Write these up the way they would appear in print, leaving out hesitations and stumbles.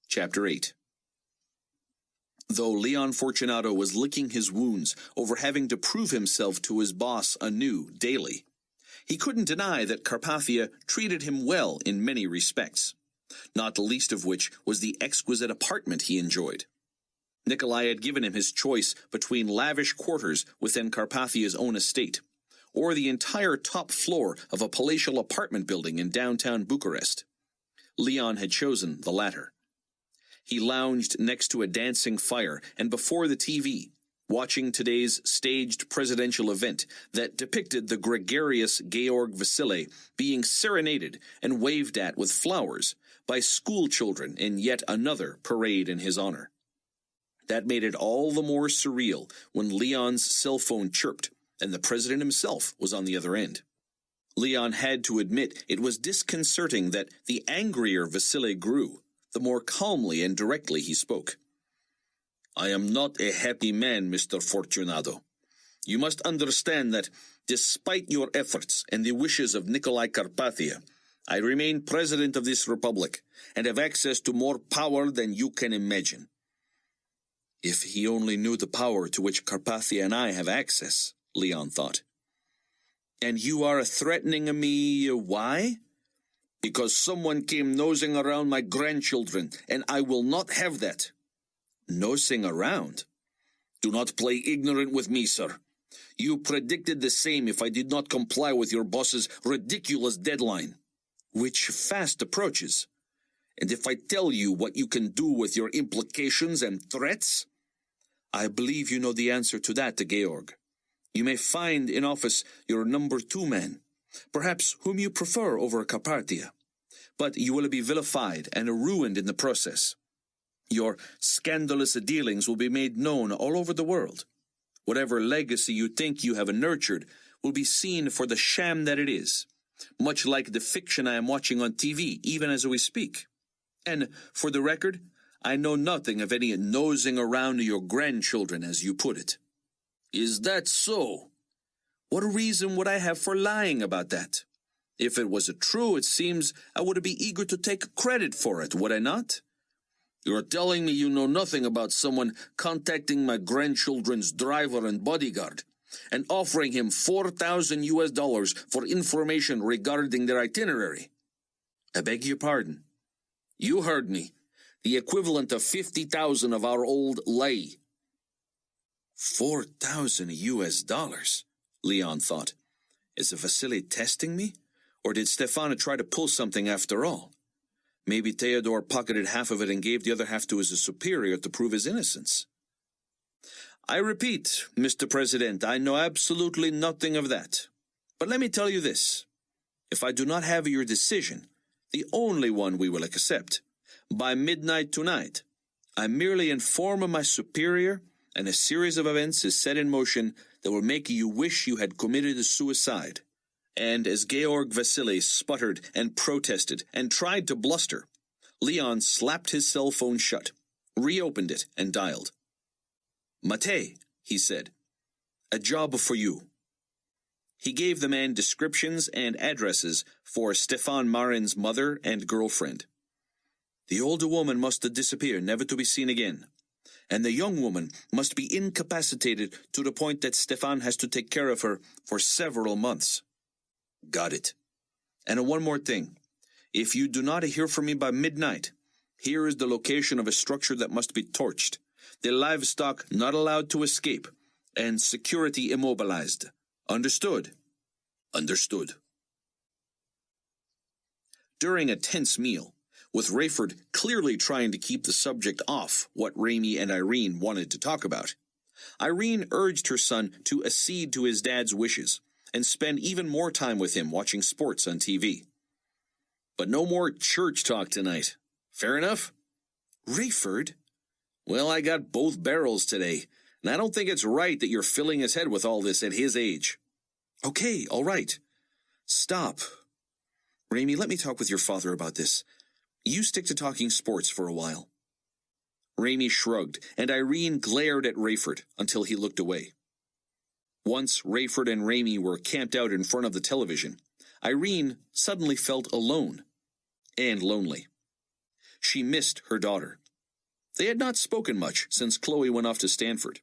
Chapter 8. Though Leon Fortunato was licking his wounds over having to prove himself to his boss anew daily, he couldn't deny that Carpathia treated him well in many respects, not the least of which was the exquisite apartment he enjoyed. Nikolai had given him his choice between lavish quarters within Carpathia's own estate, or the entire top floor of a palatial apartment building in downtown Bucharest. Leon had chosen the latter. He lounged next to a dancing fire and before the TV, watching today's staged presidential event that depicted the gregarious Georg Vasile being serenaded and waved at with flowers by school children in yet another parade in his honor. That made it all the more surreal when Leon's cell phone chirped and the president himself was on the other end. Leon had to admit it was disconcerting that the angrier Vasile grew, the more calmly and directly he spoke. "I am not a happy man, Mr. Fortunato. You must understand that, despite your efforts and the wishes of Nikolai Carpathia, I remain president of this republic and have access to more power than you can imagine." If he only knew the power to which Carpathia and I have access, Leon thought. "And you are threatening me, why?" "Because someone came nosing around my grandchildren, and I will not have that." "Nosing around?" "Do not play ignorant with me, sir. You predicted the same if I did not comply with your boss's ridiculous deadline, which fast approaches. And if I tell you what you can do with your implications and threats?" "I believe you know the answer to that, Georg. You may find in office your number 2 man, perhaps whom you prefer over Carpathia, but you will be vilified and ruined in the process. Your scandalous dealings will be made known all over the world. Whatever legacy you think you have nurtured will be seen for the sham that it is, much like the fiction I am watching on TV, even as we speak. And, for the record, I know nothing of any nosing around your grandchildren, as you put it." "Is that so?" "What reason would I have for lying about that? If it was true, it seems I would be eager to take credit for it, would I not?" "You're telling me you know nothing about someone contacting my grandchildren's driver and bodyguard and offering him $4,000 for information regarding their itinerary?" "I beg your pardon." "You heard me. The equivalent of 50,000 of our old lei." $4,000, Leon thought. Is Vasily testing me? Or did Stefan try to pull something after all? Maybe Theodore pocketed half of it and gave the other half to his superior to prove his innocence. "I repeat, Mr. President, I know absolutely nothing of that. But let me tell you this. If I do not have your decision, the only one we will accept, by midnight tonight, I merely inform my superior, and a series of events is set in motion that will make you wish you had committed suicide." And as Georg Vasile sputtered and protested and tried to bluster, Leon slapped his cell phone shut, reopened it, and dialed. "Matei," he said, "a job for you." He gave the man descriptions and addresses for Stefan Marin's mother and girlfriend. The older woman must disappear, never to be seen again, and the young woman must be incapacitated to the point that Stefan has to take care of her for several months. "Got it. And one more thing. If you do not hear from me by midnight, here is the location of a structure that must be torched, the livestock not allowed to escape, and security immobilized. Understood?" "Understood." During a tense meal, with Rayford clearly trying to keep the subject off what Raimi and Irene wanted to talk about, Irene urged her son to accede to his dad's wishes and spend even more time with him watching sports on TV. "But no more church talk tonight. Fair enough?" "Rayford?" "Well, I got both barrels today, and I don't think it's right that you're filling his head with all this at his age." "Okay, all right. Stop. Raimi, let me talk with your father about this. You stick to talking sports for a while." Raimi shrugged, and Irene glared at Rayford until he looked away. Once Rayford and Raimi were camped out in front of the television, Irene suddenly felt alone and lonely. She missed her daughter. They had not spoken much since Chloe went off to Stanford.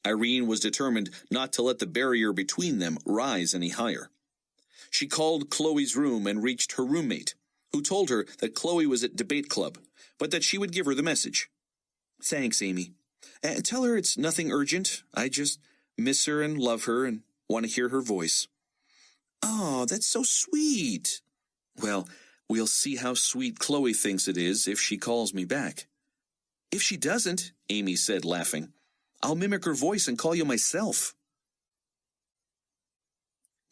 Irene was determined not to let the barrier between them rise any higher. She called Chloe's room and reached her roommate, who told her that Chloe was at debate club, but that she would give her the message. "Thanks, Amy. Tell her it's nothing urgent. I just miss her and love her and want to hear her voice." "Oh, that's so sweet." "Well, we'll see how sweet Chloe thinks it is if she calls me back." "If she doesn't," Amy said, laughing, "I'll mimic her voice and call you myself."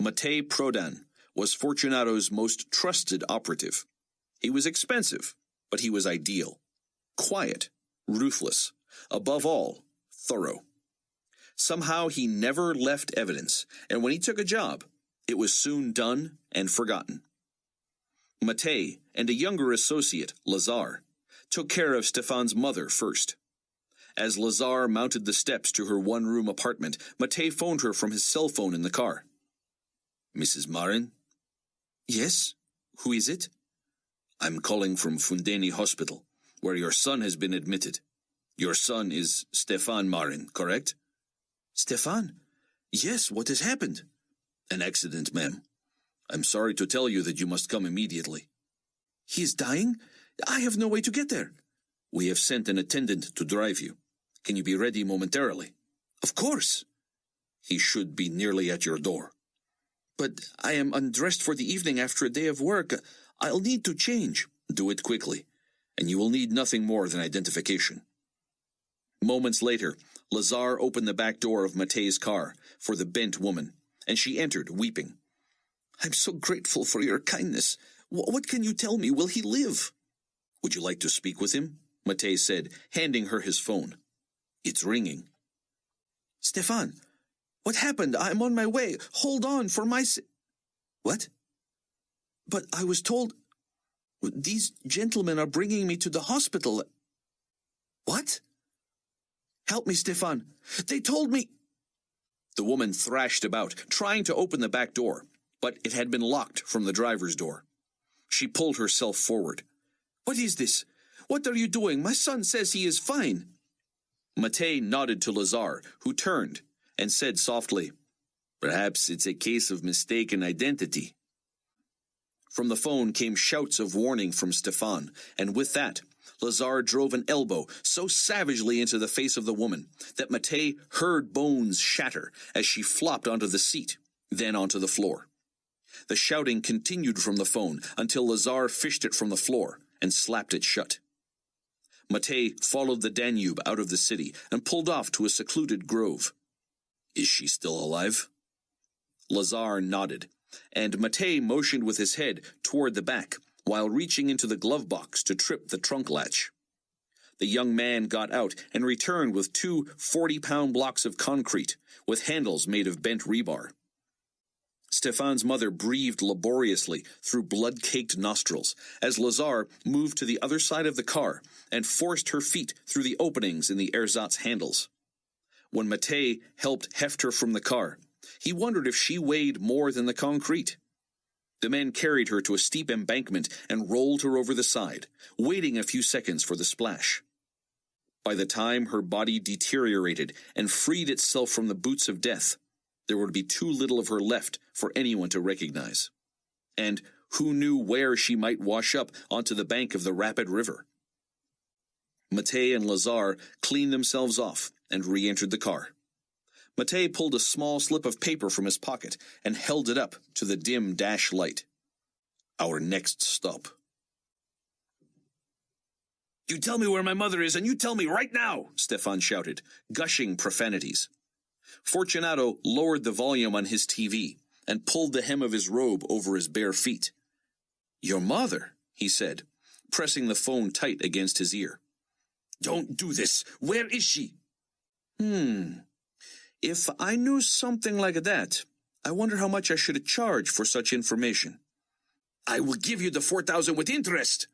Matej Prodan was Fortunato's most trusted operative. He was expensive, but he was ideal. Quiet, ruthless, above all, thorough. Somehow he never left evidence, and when he took a job, it was soon done and forgotten. Matej and a younger associate, Lazar, took care of Stefan's mother first. As Lazar mounted the steps to her one-room apartment, Matej phoned her from his cell phone in the car. "Mrs. Marin?" "Yes? Who is it?" "I'm calling from Fundeni Hospital, where your son has been admitted. Your son is Stefan Marin, correct?" "Stefan? Yes, what has happened?" "An accident, ma'am. I'm sorry to tell you that you must come immediately." "He is dying? I have no way to get there." "We have sent an attendant to drive you. Can you be ready momentarily?" "Of course." "He should be nearly at your door." "But I am undressed for the evening after a day of work. I'll need to change." "Do it quickly, and you will need nothing more than identification." Moments later, Lazar opened the back door of Matej's car for the bent woman, and she entered, weeping. "I'm so grateful for your kindness. What can you tell me? Will he live?" "Would you like to speak with him?" Matej said, handing her his phone. "It's ringing." "Stefan, what happened? I'm on my way. Hold on for my What? But I was told... These gentlemen are bringing me to the hospital." "What?" "Help me, Stefan. They told me..." The woman thrashed about, trying to open the back door, but it had been locked from the driver's door. She pulled herself forward. "What is this? What are you doing? My son says he is fine." Matej nodded to Lazar, who turned and said softly, "Perhaps it's a case of mistaken identity." From the phone came shouts of warning from Stefan, and with that, Lazar drove an elbow so savagely into the face of the woman that Matej heard bones shatter as she flopped onto the seat, then onto the floor. The shouting continued from the phone until Lazar fished it from the floor and slapped it shut. Matej followed the Danube out of the city and pulled off to a secluded grove. "Is she still alive?" Lazar nodded, and Matej motioned with his head toward the back while reaching into the glove box to trip the trunk latch. The young man got out and returned with 2 40-pound blocks of concrete with handles made of bent rebar. Stefan's mother breathed laboriously through blood-caked nostrils as Lazar moved to the other side of the car and forced her feet through the openings in the ersatz handles. When Matej helped heft her from the car, he wondered if she weighed more than the concrete. The men carried her to a steep embankment and rolled her over the side, waiting a few seconds for the splash. By the time her body deteriorated and freed itself from the boots of death, there would be too little of her left for anyone to recognize. And who knew where she might wash up onto the bank of the rapid river? Matej and Lazar cleaned themselves off and re-entered the car. Matej pulled a small slip of paper from his pocket and held it up to the dim dash light. "Our next stop." "You tell me where my mother is, and you tell me right now!" Stefan shouted, gushing profanities. Fortunato lowered the volume on his TV and pulled the hem of his robe over his bare feet. "Your mother," he said, pressing the phone tight against his ear. "Don't do this. Where is she?" If I knew something like that, I wonder how much I should charge for such information." "I will give you the 4,000 with interest."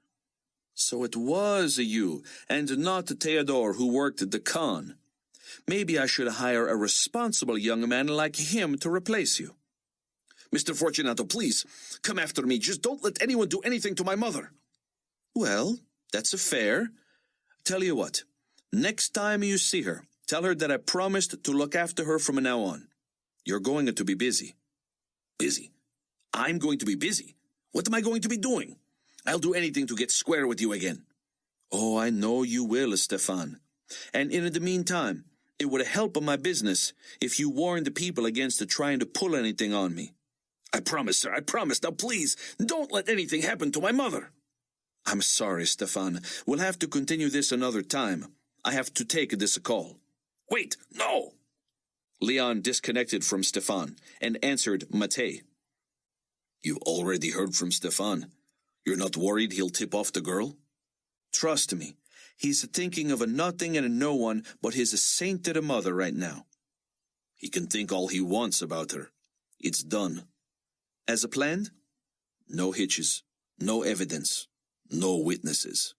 "So it was you, and not Theodore who worked at the con. Maybe I should hire a responsible young man like him to replace you." "Mr. Fortunato, please, come after me. Just don't let anyone do anything to my mother." "Well, That's a fair. Tell you what, next time you see her, tell her that I promised to look after her from now on. You're going to be busy. Busy? I'm going to be busy? What am I going to be doing? I'll do anything to get square with you again. Oh, I know you will, Stefan. And in the meantime, it would help my business if you warned the people against trying to pull anything on me. I promise, sir, I promise. Now please, don't let anything happen to my mother. I'm sorry, Stefan. We'll have to continue this another time. I have to take this call. Wait, no! Leon disconnected from Stefan and answered Matej. You already heard from Stefan. You're not worried he'll tip off the girl? Trust me, he's thinking of nothing and no one but his sainted mother right now. He can think all he wants about her. It's done. As planned? No hitches, no evidence, no witnesses.